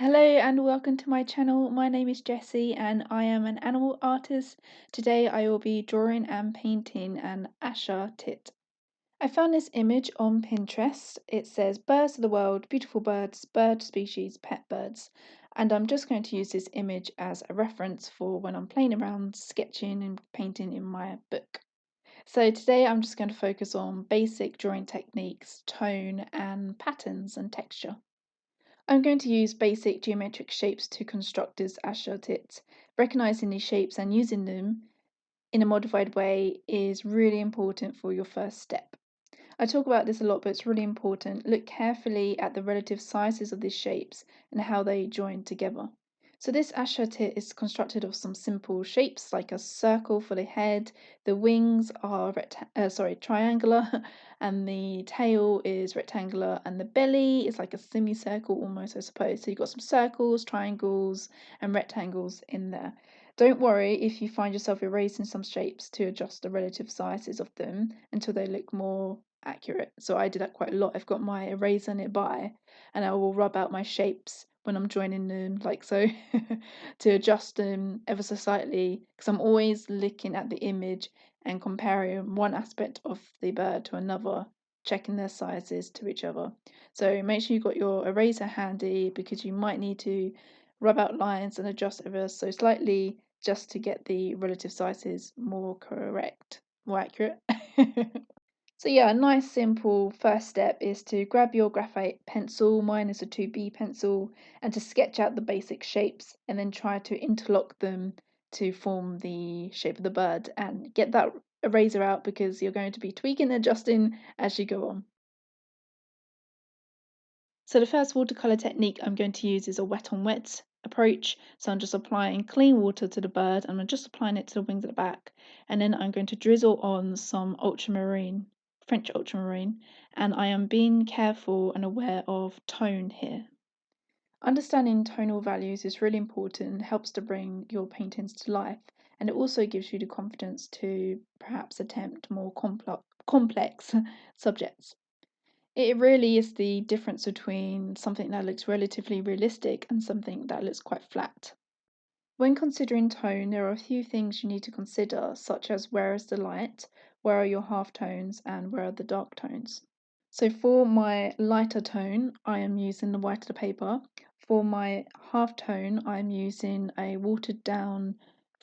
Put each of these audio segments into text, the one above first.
Hello and welcome to my channel. My name is Jessie and I am an animal artist. Today I will be drawing and painting an Asha tit. I found this image on Pinterest. It says birds of the world, beautiful birds, bird species, pet birds. And I'm just going to use this image as a reference for when I'm playing around, sketching and painting in my book. So today I'm just going to focus on basic drawing techniques, tone and patterns and texture. I'm going to use basic geometric shapes to construct this Asha tit. Recognizing these shapes and using them in a modified way is really important for your first step. I talk about this a lot, but it's really important. Look carefully at the relative sizes of these shapes and how they join together. So this Asha is constructed of some simple shapes like a circle for the head, the wings are triangular, and the tail is rectangular, and the belly is like a semicircle almost, I suppose. So you've got some circles, triangles, and rectangles in there. Don't worry if you find yourself erasing some shapes to adjust the relative sizes of them until they look more accurate. So I do that quite a lot. I've got my eraser nearby and I will rub out my shapes when I'm joining them like so to adjust them ever so slightly because I'm always looking at the image and comparing one aspect of the bird to another, checking their sizes to each other. So make sure you've got your eraser handy because you might need to rub out lines and adjust ever so slightly just to get the relative sizes more correct, more accurate. So yeah, a nice simple first step is to grab your graphite pencil, mine is a 2B pencil, and to sketch out the basic shapes and then try to interlock them to form the shape of the bird and get that eraser out because you're going to be tweaking and adjusting as you go on. So the first watercolour technique I'm going to use is a wet on wet approach. So I'm just applying clean water to the bird and I'm just applying it to the wings at the back. And then I'm going to drizzle on some ultramarine, French ultramarine, and I am being careful and aware of tone here. Understanding tonal values is really important and helps to bring your paintings to life. And it also gives you the confidence to perhaps attempt more complex subjects. It really is the difference between something that looks relatively realistic and something that looks quite flat. When considering tone, there are a few things you need to consider, such as where is the light, where are your half tones, and where are the dark tones. So for my lighter tone, I am using the whiter paper. For my half tone, I'm using a watered down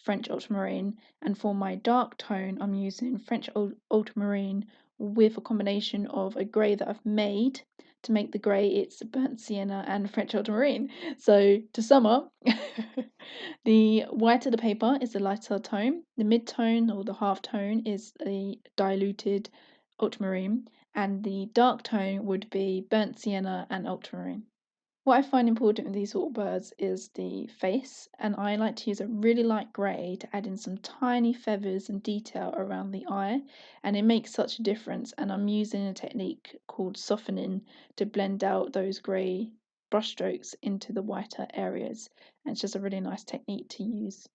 French ultramarine, and for my dark tone, I'm using French ultramarine with a combination of a grey that I've made. To make the grey, it's burnt sienna and French ultramarine. So to sum up, the whiter the paper is the lighter tone, the mid tone or the half tone is a diluted ultramarine, and the dark tone would be burnt sienna and ultramarine. What I find important with these sort of birds is the face, and I like to use a really light grey to add in some tiny feathers and detail around the eye, and it makes such a difference. And I'm using a technique called softening to blend out those grey brushstrokes into the whiter areas, and it's just a really nice technique to use.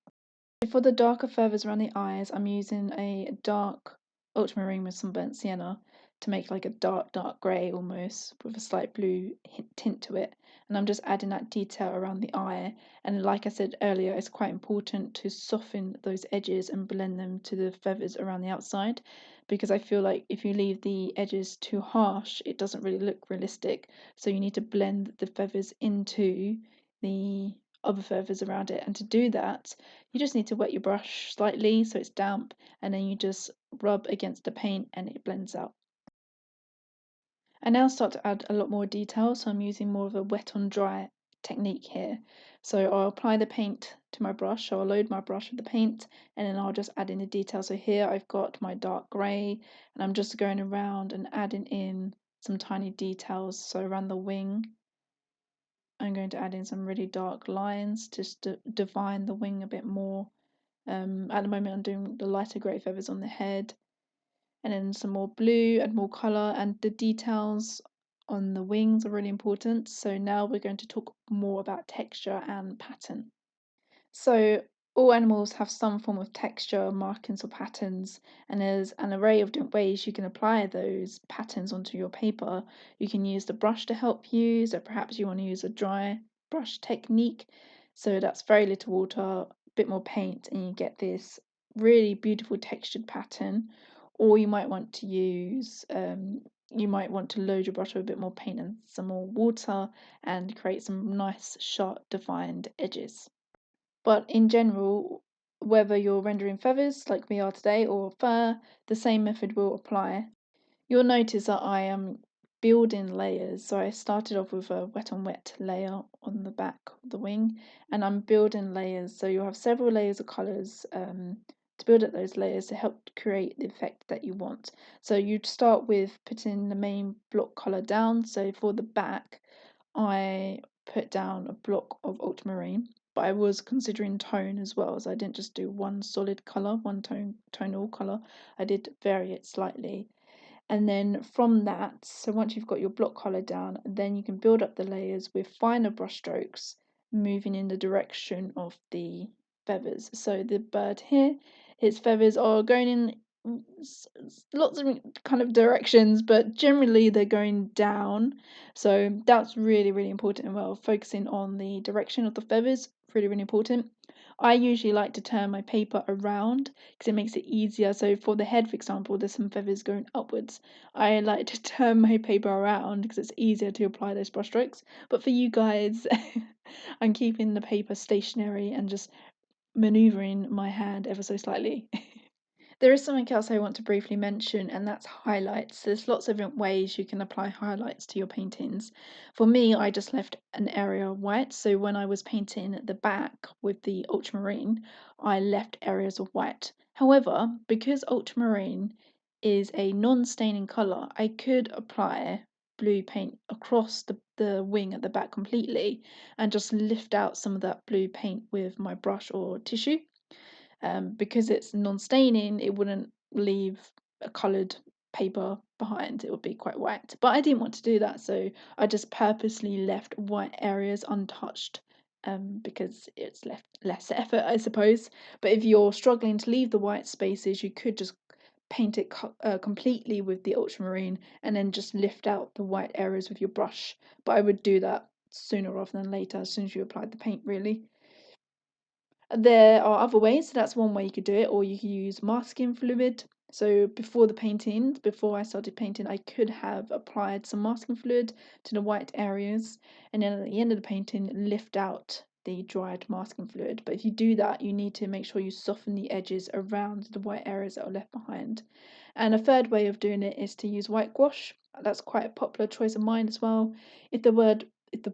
For the darker feathers around the eyes, I'm using a dark ultramarine with some burnt sienna to make like a dark grey almost with a slight blue tint to it. And I'm just adding that detail around the eye. And like I said earlier, it's quite important to soften those edges and blend them to the feathers around the outside because I feel like if you leave the edges too harsh, it doesn't really look realistic. So you need to blend the feathers into the other feathers around it. And to do that, you just need to wet your brush slightly so it's damp, and then you just rub against the paint and it blends out. I now start to add a lot more detail, so I'm using more of a wet on dry technique here. So I'll apply the paint to my brush, so I'll load my brush with the paint and then I'll just add in the detail. So here I've got my dark grey and I'm just going around and adding in some tiny details. So around the wing, I'm going to add in some really dark lines just to define the wing a bit more. At the moment, I'm doing the lighter grey feathers on the head, and then some more blue and more colour, and the details on the wings are really important. So now we're going to talk more about texture and pattern. So all animals have some form of texture, markings, or patterns, and there's an array of different ways you can apply those patterns onto your paper. You can use the brush to help you, so perhaps you want to use a dry brush technique. So that's very little water, a bit more paint, and you get this really beautiful textured pattern. Or you might want to use, you might want to load your brush with a bit more paint and some more water and create some nice, sharp, defined edges. But in general, whether you're rendering feathers like we are today or fur, the same method will apply. You'll notice that I am building layers. So I started off with a wet on wet layer on the back of the wing, and I'm building layers. So you'll have several layers of colours to build up those layers to help create the effect that you want. So you'd start with putting the main block colour down. So for the back, I put down a block of ultramarine, but I was considering tone as well, so I didn't just do one solid colour, one tonal colour. I did vary it slightly. And then from that, so once you've got your block colour down, then you can build up the layers with finer brush strokes, moving in the direction of the feathers. So the bird here, its feathers are going in lots of kind of directions, but generally they're going down. So that's really, really important as well. Focusing on the direction of the feathers, really, really important. I usually like to turn my paper around because it makes it easier. So for the head, for example, there's some feathers going upwards. I like to turn my paper around because it's easier to apply those brush strokes. But for you guys, I'm keeping the paper stationary and just maneuvering my hand ever so slightly. There is something else I want to briefly mention, and that's highlights. There's lots of different ways you can apply highlights to your paintings. For me, I just left an area white, so when I was painting the back with the ultramarine, I left areas of white. However, because ultramarine is a non-staining colour, I could apply blue paint across the wing at the back completely and just lift out some of that blue paint with my brush or tissue. Because it's non-staining, it wouldn't leave a coloured paper behind. It would be quite white. But I didn't want to do that, so I just purposely left white areas untouched, because it's left less effort, I suppose. But if you're struggling to leave the white spaces, you could just paint it completely with the ultramarine and then just lift out the white areas with your brush. But I would do that sooner rather than later, as soon as you applied the paint, really. There are other ways, so that's one way you could do it, or you could use masking fluid. So before I started painting, I could have applied some masking fluid to the white areas, and then at the end of the painting, lift out the dried masking fluid. But if you do that, you need to make sure you soften the edges around the white areas that are left behind. And a third way of doing it is to use white gouache. That's quite a popular choice of mine as well. If the bird, if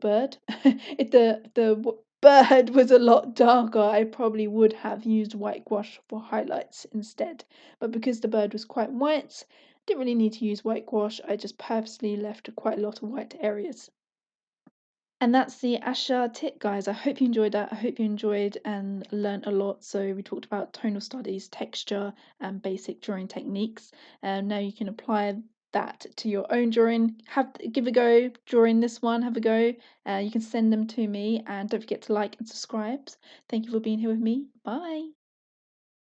the bird was a lot darker, I probably would have used white gouache for highlights instead. But because the bird was quite white, I didn't really need to use white gouache. I just purposely left quite a lot of white areas. And that's the Asha tip, guys. I hope you enjoyed that. I hope you enjoyed and learnt a lot. So we talked about tonal studies, texture, and basic drawing techniques. And now you can apply that to your own drawing. Give a go drawing this one. Have a go. You can send them to me, and don't forget to like and subscribe. Thank you for being here with me. Bye.